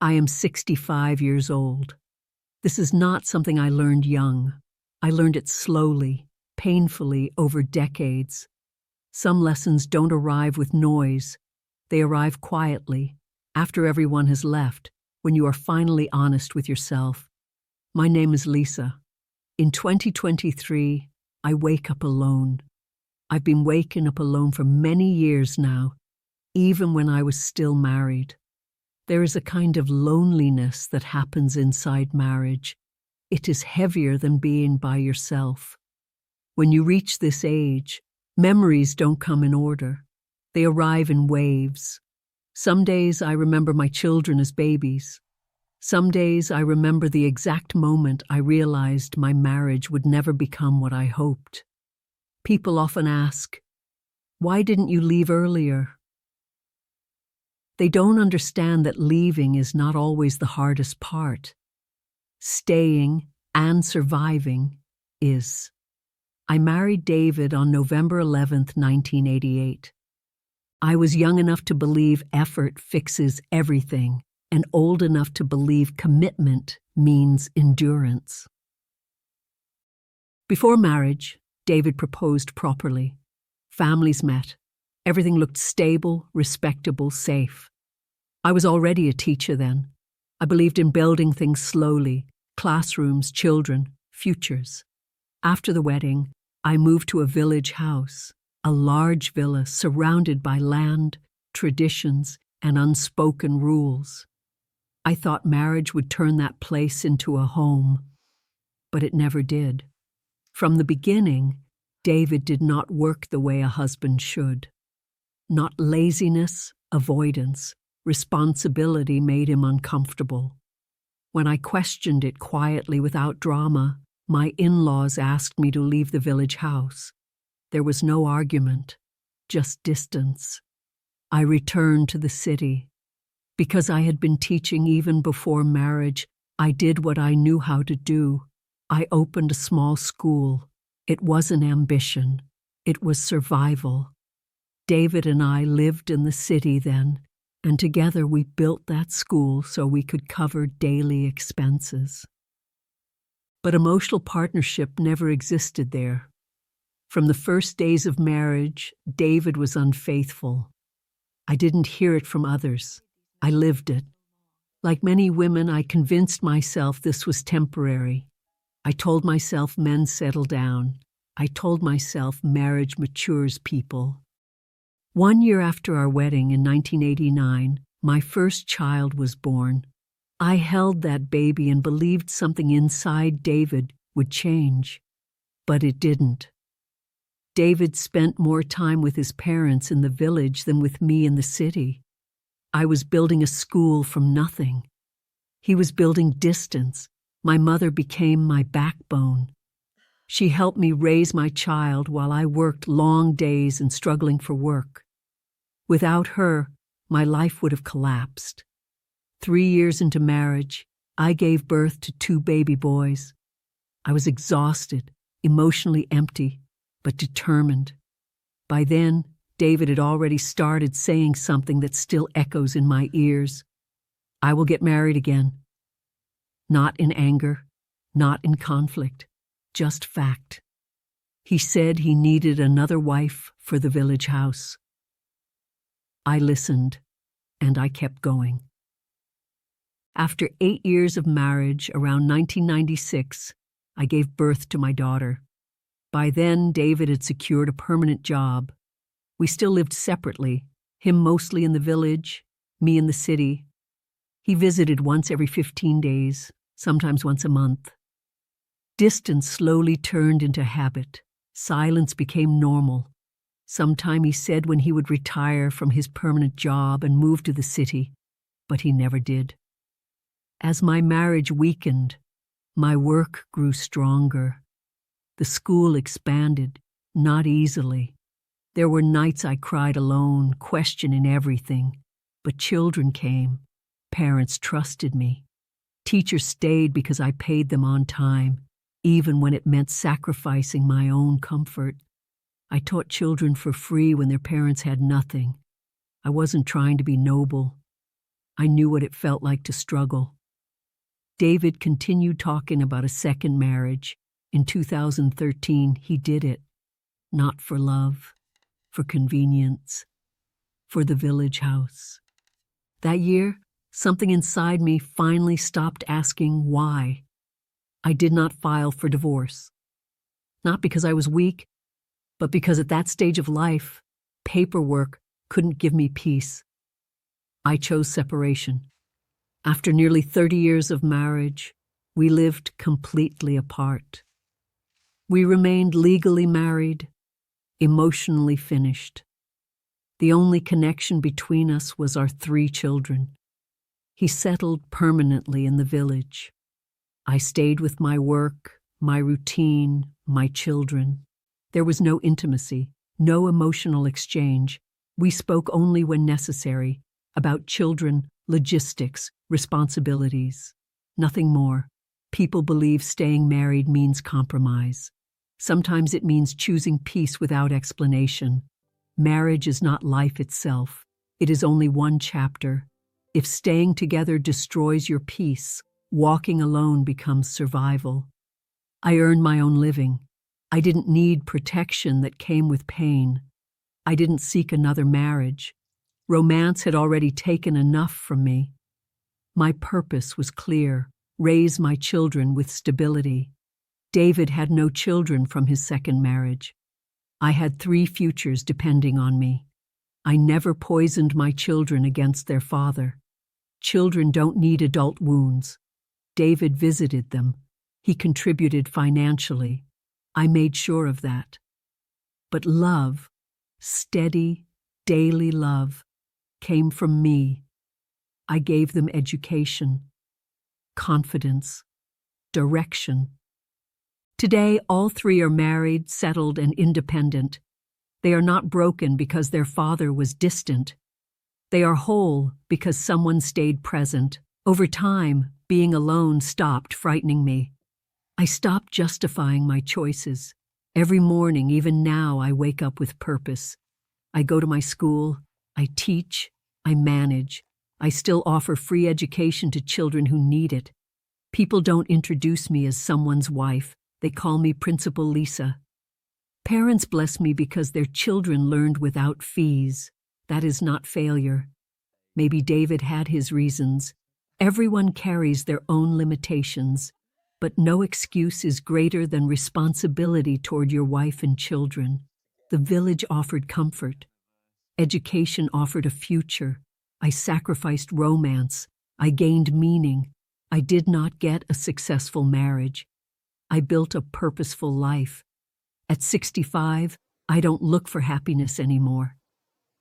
I am 65 years old. This is not something I learned young. I learned it slowly, painfully over decades. Some lessons don't arrive with noise. They arrive quietly, after everyone has left, when you are finally honest with yourself. My name is Lisa. In 2023, I wake up alone. I've been waking up alone for many years now, even when I was still married. There is a kind of loneliness that happens inside marriage. It is heavier than being by yourself. When you reach this age, memories don't come in order. They arrive in waves. Some days I remember my children as babies. Some days I remember the exact moment I realized my marriage would never become what I hoped. People often ask, "Why didn't you leave earlier?" They don't understand that leaving is not always the hardest part. Staying and surviving is. I married David on November 11th, 1988. I was young enough to believe effort fixes everything, and old enough to believe commitment means endurance. Before marriage, David proposed properly. Families met. Everything looked stable, respectable, safe. I was already a teacher then. I believed in building things slowly, classrooms, children, futures. After the wedding, I moved to a village house, a large villa surrounded by land, traditions, and unspoken rules. I thought marriage would turn that place into a home, but it never did. From the beginning, David did not work the way a husband should. Not laziness, avoidance, responsibility made him uncomfortable. When I questioned it quietly without drama, my in-laws asked me to leave the village house. There was no argument, just distance. I returned to the city. Because I had been teaching even before marriage, I did what I knew how to do. I opened a small school. It wasn't ambition. It was survival. David and I lived in the city then, and together we built that school so we could cover daily expenses. But emotional partnership never existed there. From the first days of marriage, David was unfaithful. I didn't hear it from others. I lived it. Like many women, I convinced myself this was temporary. I told myself men settle down. I told myself marriage matures people. 1 year after our wedding in 1989, my first child was born. I held that baby and believed something inside David would change. But it didn't. David spent more time with his parents in the village than with me in the city. I was building a school from nothing. He was building distance. My mother became my backbone. She helped me raise my child while I worked long days and struggling for work. Without her, my life would have collapsed. 3 years into marriage, I gave birth to 2 baby boys. I was exhausted, emotionally empty, but determined. By then, David had already started saying something that still echoes in my ears. I will get married again. Not in anger, not in conflict, just fact. He said he needed another wife for the village house. I listened, and I kept going. After 8 years of marriage, around 1996, I gave birth to my daughter. By then, David had secured a permanent job. We still lived separately, him mostly in the village, me in the city. He visited once every 15 days, sometimes once a month. Distance slowly turned into habit. Silence became normal. Sometime he said when he would retire from his permanent job and move to the city, but he never did. As my marriage weakened, my work grew stronger. The school expanded, not easily. There were nights I cried alone, questioning everything. But children came. Parents trusted me. Teachers stayed because I paid them on time, even when it meant sacrificing my own comfort. I taught children for free when their parents had nothing. I wasn't trying to be noble. I knew what it felt like to struggle. David continued talking about a second marriage. In 2013, he did it. Not for love, for convenience, for the village house. That year, something inside me finally stopped asking why. I did not file for divorce. Not because I was weak, but because at that stage of life, paperwork couldn't give me peace. I chose separation. After nearly 30 years of marriage, we lived completely apart. We remained legally married, emotionally finished. The only connection between us was our 3 children. He settled permanently in the village. I stayed with my work, my routine, my children. There was no intimacy, no emotional exchange. We spoke only when necessary, about children, logistics, responsibilities. Nothing more. People believe staying married means compromise. Sometimes it means choosing peace without explanation. Marriage is not life itself. It is only one chapter. If staying together destroys your peace, walking alone becomes survival. I earned my own living. I didn't need protection that came with pain. I didn't seek another marriage. Romance had already taken enough from me. My purpose was clear: raise my children with stability. David had no children from his second marriage. I had 3 futures depending on me. I never poisoned my children against their father. Children don't need adult wounds. David visited them. He contributed financially. I made sure of that. But love, steady, daily love, came from me. I gave them education, confidence, direction. Today, all 3 are married, settled, and independent. They are not broken because their father was distant. They are whole because someone stayed present. Over time, being alone stopped frightening me. I stopped justifying my choices. Every morning, even now, I wake up with purpose. I go to my school, I teach, I manage. I still offer free education to children who need it. People don't introduce me as someone's wife. They call me Principal Lisa. Parents bless me because their children learned without fees. That is not failure. Maybe David had his reasons. Everyone carries their own limitations, but no excuse is greater than responsibility toward your wife and children. The village offered comfort. Education offered a future. I sacrificed romance. I gained meaning. I did not get a successful marriage. I built a purposeful life. At 65, I don't look for happiness anymore.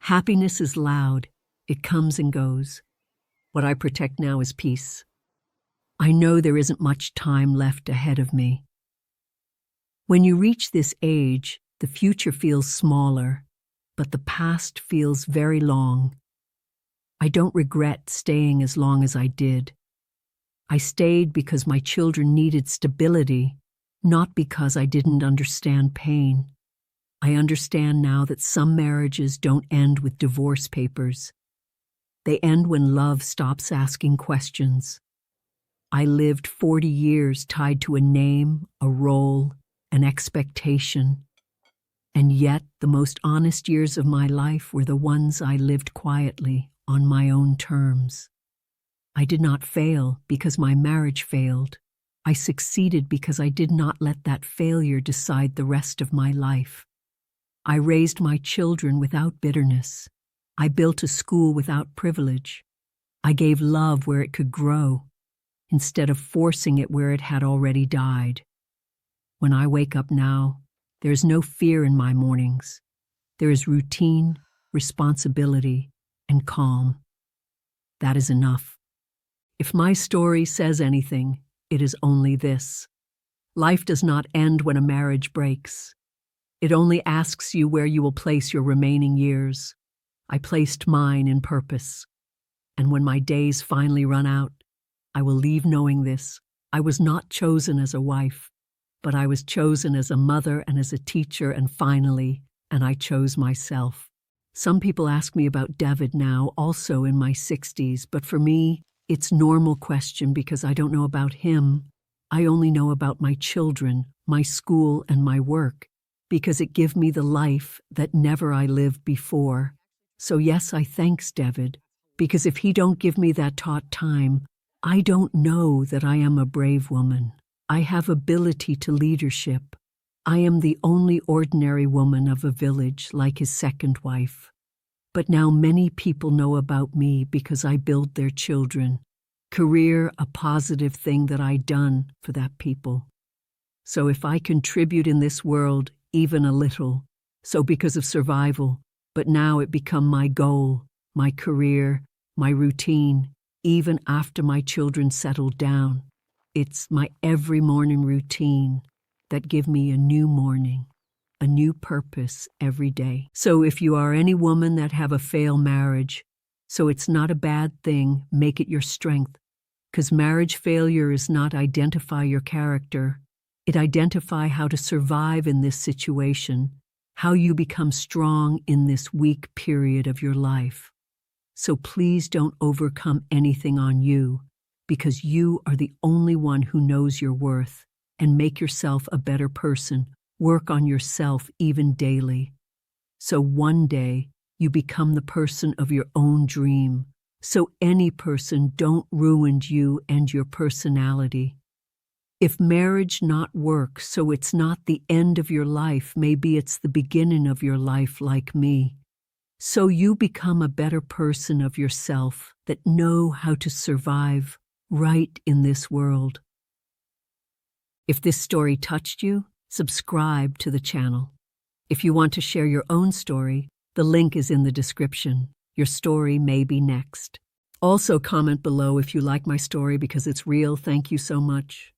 Happiness is loud. It comes and goes. What I protect now is peace. I know there isn't much time left ahead of me. When you reach this age, the future feels smaller, but the past feels very long. I don't regret staying as long as I did. I stayed because my children needed stability, not because I didn't understand pain. I understand now that some marriages don't end with divorce papers. They end when love stops asking questions. I lived 40 years tied to a name, a role, an expectation. And yet, the most honest years of my life were the ones I lived quietly, on my own terms. I did not fail because my marriage failed. I succeeded because I did not let that failure decide the rest of my life. I raised my children without bitterness. I built a school without privilege. I gave love where it could grow, instead of forcing it where it had already died. When I wake up now, there is no fear in my mornings. There is routine, responsibility, and calm. That is enough. If my story says anything, it is only this. Life does not end when a marriage breaks. It only asks you where you will place your remaining years. I placed mine in purpose. And when my days finally run out, I will leave knowing this. I was not chosen as a wife, but I was chosen as a mother and as a teacher, and finally, I chose myself. Some people ask me about David now, also in my 60s, but for me, it's normal question because I don't know about him. I only know about my children, my school, and my work, because it give me the life that never I lived before. So yes, I thanks David, because if he don't give me that taught time, I don't know that I am a brave woman. I have ability to leadership. I am the only ordinary woman of a village like his second wife. But now many people know about me because I build their children. Career, a positive thing that I done for that people. So if I contribute in this world, even a little, so because of survival, but now it become my goal, my career, my routine, even after my children settled down. It's my every morning routine that give me a new morning, a new purpose every day. So if you are any woman that have a failed marriage, so it's not a bad thing, make it your strength. Because marriage failure is not identify your character. It identify how to survive in this situation, how you become strong in this weak period of your life. So please don't overcome anything on you, because you are the only one who knows your worth, and make yourself a better person. Work on yourself even daily. So one day you become the person of your own dream. So any person don't ruin you and your personality. If marriage not work, so it's not the end of your life, maybe it's the beginning of your life like me. So you become a better person of yourself that know how to survive right in this world. If this story touched you, subscribe to the channel. If you want to share your own story, the link is in the description. Your story may be next. Also comment below if you like my story because it's real. Thank you so much.